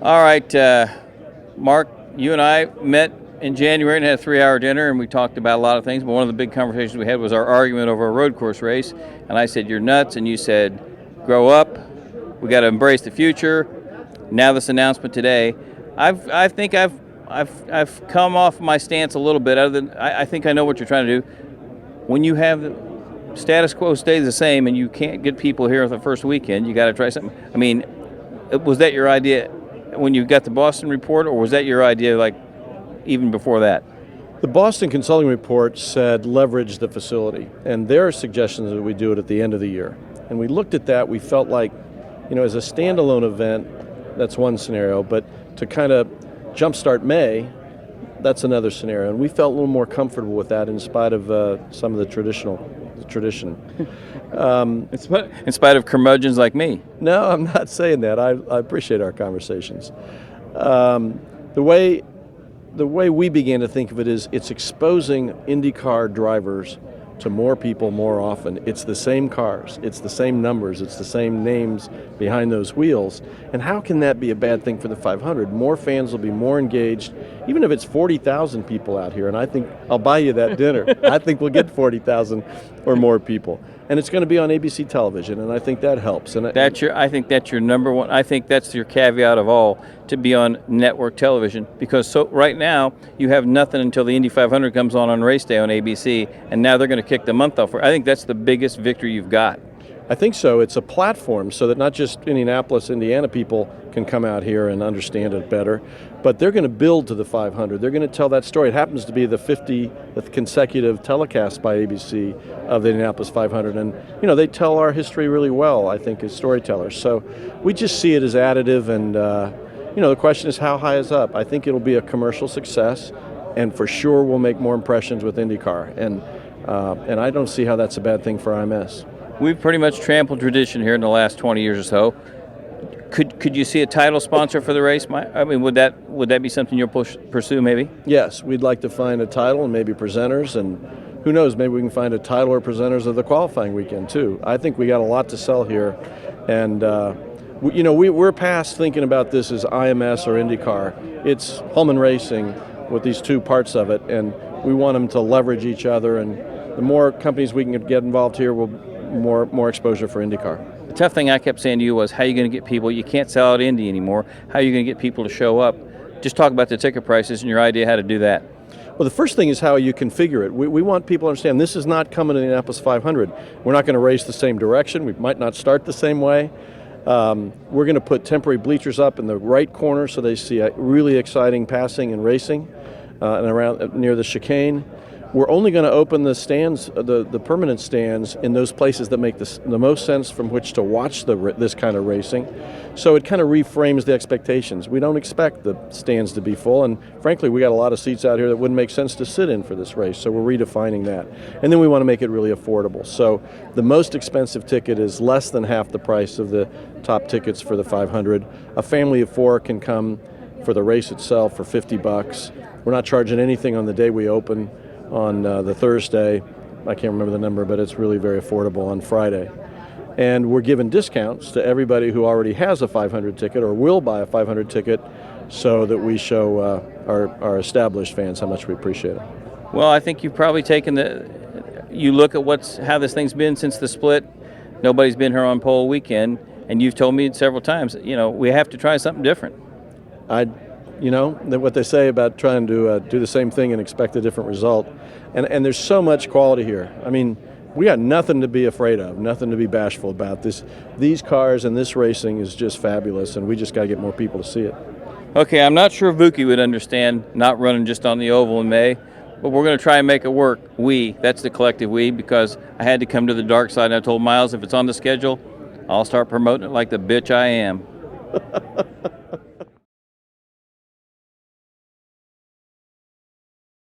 All right, Mark, you and I met in January and had a 3-hour dinner, and we talked about a lot of things, but one of the big conversations we had was our argument over a road course race, and I said, you're nuts, and you said, grow up, we got to embrace the future. Now this announcement today, I think I've come off my stance a little bit, other than I think I know what you're trying to do. When you have the status quo stays the same and you can't get people here the first weekend, you got to try something. I mean, was that your idea when you got the Boston report, or was that your idea like even before that? The Boston Consulting Report said leverage the facility, and their suggestions that we do it at the end of the year. And we looked at that, we felt like, as a standalone event, that's one scenario, but to kind of jumpstart May, that's another scenario. And we felt a little more comfortable with that in spite of some of the tradition. In spite of curmudgeons like me. No, I'm not saying that. I appreciate our conversations. The way we began to think of it is it's exposing IndyCar drivers to more people more often. It's the same cars, it's the same numbers, it's the same names behind those wheels. And how can that be a bad thing for the 500? More fans will be more engaged, even if it's 40,000 people out here. And I think I'll buy you that dinner. I think we'll get 40,000 or more people. And it's going to be on ABC television, and I think that helps. And I think that's your number one. I think that's your caveat of all, to be on network television, because right now you have nothing until the Indy 500 comes on race day on ABC, and now they're going to kick the month off. I think that's the biggest victory you've got. I think so. It's a platform so that not just Indianapolis, Indiana people can come out here and understand it better, but they're going to build to the 500. They're going to tell that story. It happens to be the 50th consecutive telecast by ABC of the Indianapolis 500, and they tell our history really well, I think, as storytellers. So we just see it as additive, and the question is how high is up. I think it'll be a commercial success, and for sure we'll make more impressions with IndyCar, and I don't see how that's a bad thing for IMS. We've pretty much trampled tradition here in the last 20 years or so. Could you see a title sponsor for the race? I mean, would that be something you'll pursue maybe? Yes, we'd like to find a title and maybe presenters, and who knows, maybe we can find a title or presenters of the qualifying weekend too. I think we got a lot to sell here, and we're past thinking about this as IMS or IndyCar. It's Hulman Racing with these two parts of it, and we want them to leverage each other, and the more companies we can get involved here will more exposure for IndyCar. The tough thing I kept saying to you was, how are you going to get people? You can't sell out Indy anymore. How are you going to get people to show up? Just talk about the ticket prices and your idea how to do that. Well, the first thing is how you configure it. We want people to understand this is not coming to the Indianapolis 500. We're not going to race the same direction. We might not start the same way. We're going to put temporary bleachers up in the right corner so they see a really exciting passing and racing and around near the chicane. We're only going to open the stands, the permanent stands, in those places that make the most sense from which to watch this kind of racing. So it kind of reframes the expectations. We don't expect the stands to be full, and frankly, we got a lot of seats out here that wouldn't make sense to sit in for this race, so we're redefining that. And then we want to make it really affordable. So the most expensive ticket is less than half the price of the top tickets for the 500. A family of 4 can come for the race itself for $50. We're not charging anything on the day we open. On the Thursday, I can't remember the number, but it's really very affordable on Friday. And we're giving discounts to everybody who already has a 500 ticket or will buy a 500 ticket, so that we show our established fans how much we appreciate it. Well, I think you've probably taken you look at how this thing's been since the split. Nobody's been here on pole weekend, and you've told me several times, we have to try something different. What they say about trying to do the same thing and expect a different result. And there's so much quality here. I mean, we got nothing to be afraid of, nothing to be bashful about. These cars and this racing is just fabulous, and we just got to get more people to see it. Okay, I'm not sure if Vuki would understand not running just on the oval in May, but we're going to try and make it work. That's the collective we, because I had to come to the dark side, and I told Miles if it's on the schedule, I'll start promoting it like the bitch I am.